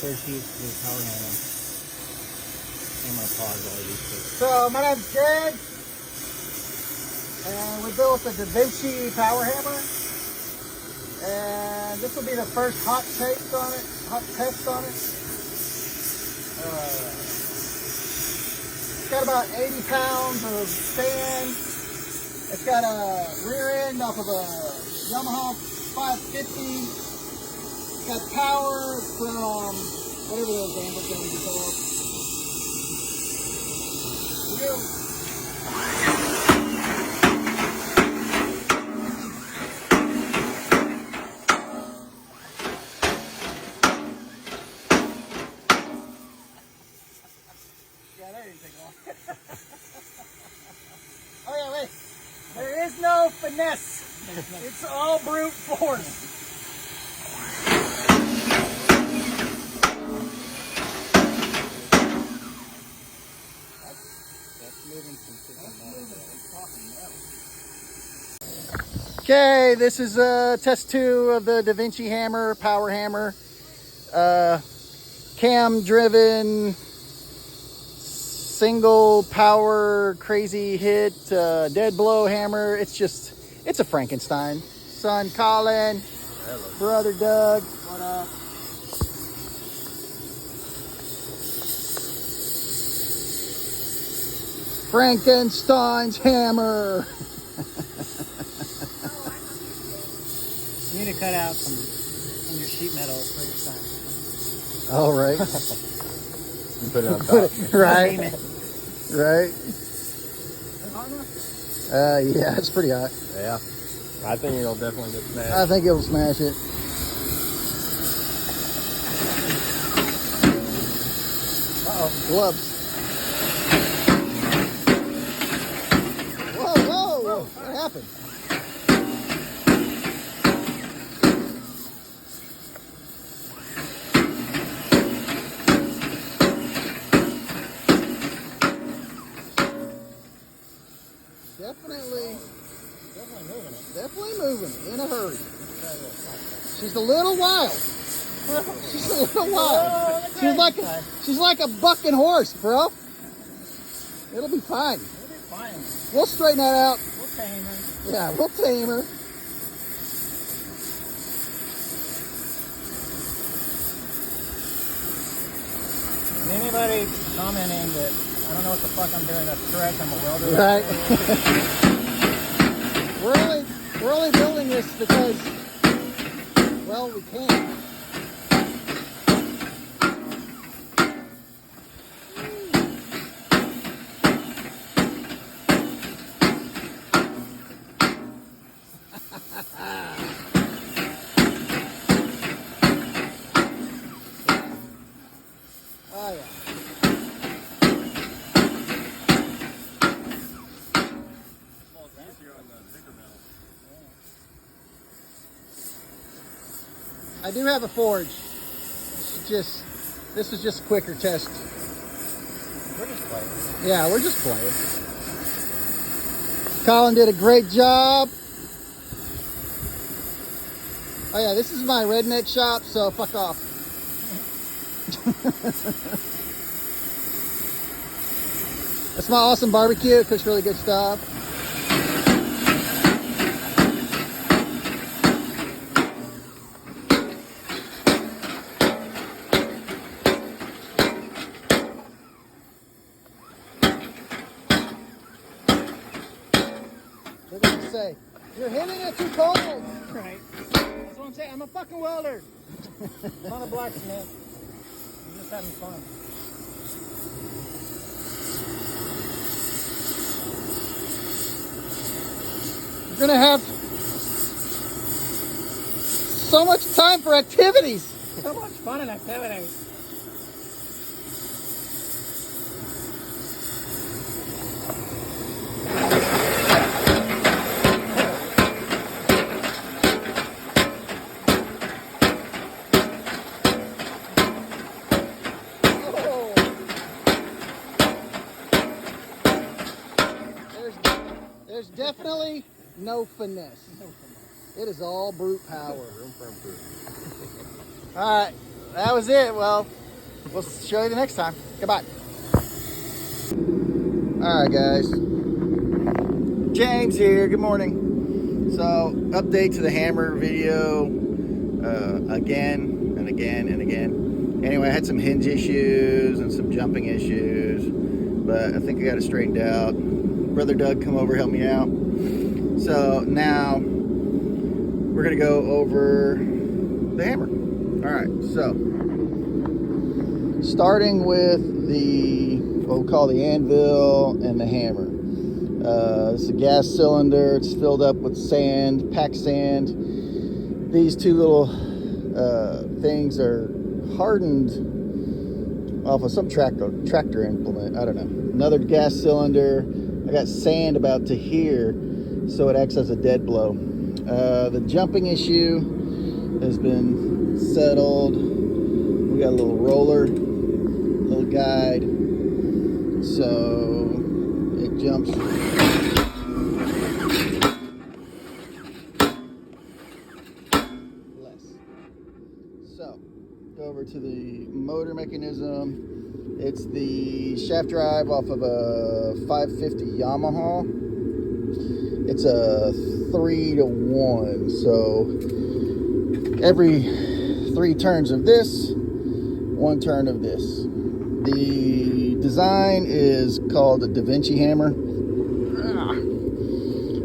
first use of the power hammer. I'm gonna pause while I use this. So my name's Greg, and we built the Vinci power hammer, and this will be the first hot test on it. It's got about 80 pounds of sand. It's got a rear end off of a Yamaha 550. It's got power from whatever those damn things are called. Here we go. Yeah, that didn't take long. Oh yeah, wait. There is no finesse. It's all brute force. Okay, this is test 2 of the Vinci hammer, power hammer. Cam driven, single power, crazy hit, dead blow hammer. It's a Frankenstein. Son Colin, brother Doug. What up? Frankenstein's hammer. You need to cut out some in your sheet metal next time. All right. You put it on top. Right. Right. Yeah, it's pretty hot. Yeah. I think it'll definitely get smashed. I think it'll smash it. Uh-oh, gloves. Whoa, what happened? Definitely moving in a hurry. She's a little wild. She's a little wild. She's like a bucking horse, bro. It'll be fine. It'll be fine. We'll straighten that out. We'll tame her. Yeah, we'll tame her. And anybody commenting that I don't know what the fuck I'm doing, that's correct. I'm a welder. Right. We're only building this because, well, we can. Oh yeah. I do have a forge. This is just a quicker test. We're just playing. Yeah, we're just playing. Colin did a great job. Oh yeah, this is my redneck shop, so fuck off. That's my awesome barbecue. It cooks really good stuff. They're gonna say, you're hitting it too cold. Right. That's what I'm saying. I'm a fucking welder. I'm not a blacksmith. I'm just having fun. You're gonna have so much time for activities. So much fun and activities. There's definitely no finesse. It is all brute power. Room for improvement. All right, that was it. Well, we'll show you the next time. Goodbye. All right, guys. James here. Good morning. So, update to the hammer video again and again and again. Anyway, I had some hinge issues and some jumping issues, but I think I got it straightened out. Brother Doug come over, help me out. So now we're gonna go over the hammer. All right, so starting with the what we'll call the anvil and the hammer. This is a gas cylinder. It's filled up with sand, packed sand. These two little things are hardened off of some tractor implement. I don't know. Another gas cylinder. I got sand about to here, so it acts as a dead blow. The jumping issue has been settled. We got a little roller, little guide, so it jumps. Less. So, go over to the motor mechanism. It's the shaft drive off of a 550 Yamaha. It's a 3-to-1, so every 3 turns of this, 1 turn of this. The design is called a Vinci hammer.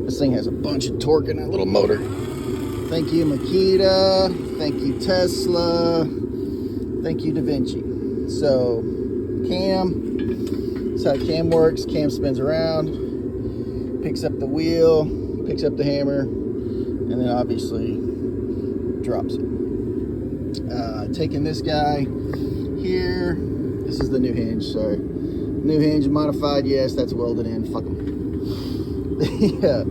This thing has a bunch of torque in that little motor. Thank you, Makita. Thank you, Tesla. Thank you, Vinci. So, cam. That's how cam works. Cam spins around, picks up the wheel, picks up the hammer, and then obviously drops it. Taking this guy here. This is the new hinge, sorry. New hinge, modified, yes, that's welded in. Fuck them. Yeah.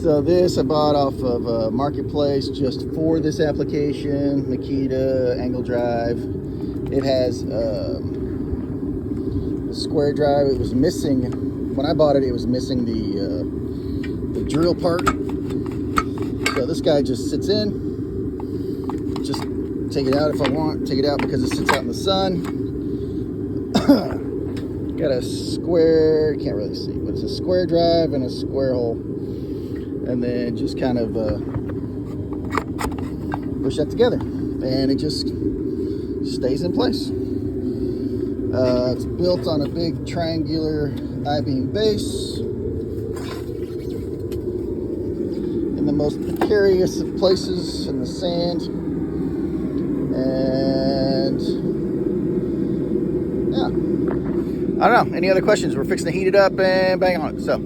So this I bought off of Marketplace just for this application. Makita, angle drive. It has a square drive. It was missing, when I bought it, it was missing the drill part. So this guy just sits in. Just take it out if I want. Take it out because it sits out in the sun. Got a square, can't really see, but it's a square drive and a square hole. And then just kind of push that together. And it just stays in place. It's built on a big triangular I-beam base. In the most precarious of places in the sand. And yeah. I don't know. Any other questions? We're fixing to heat it up and bang on it. So.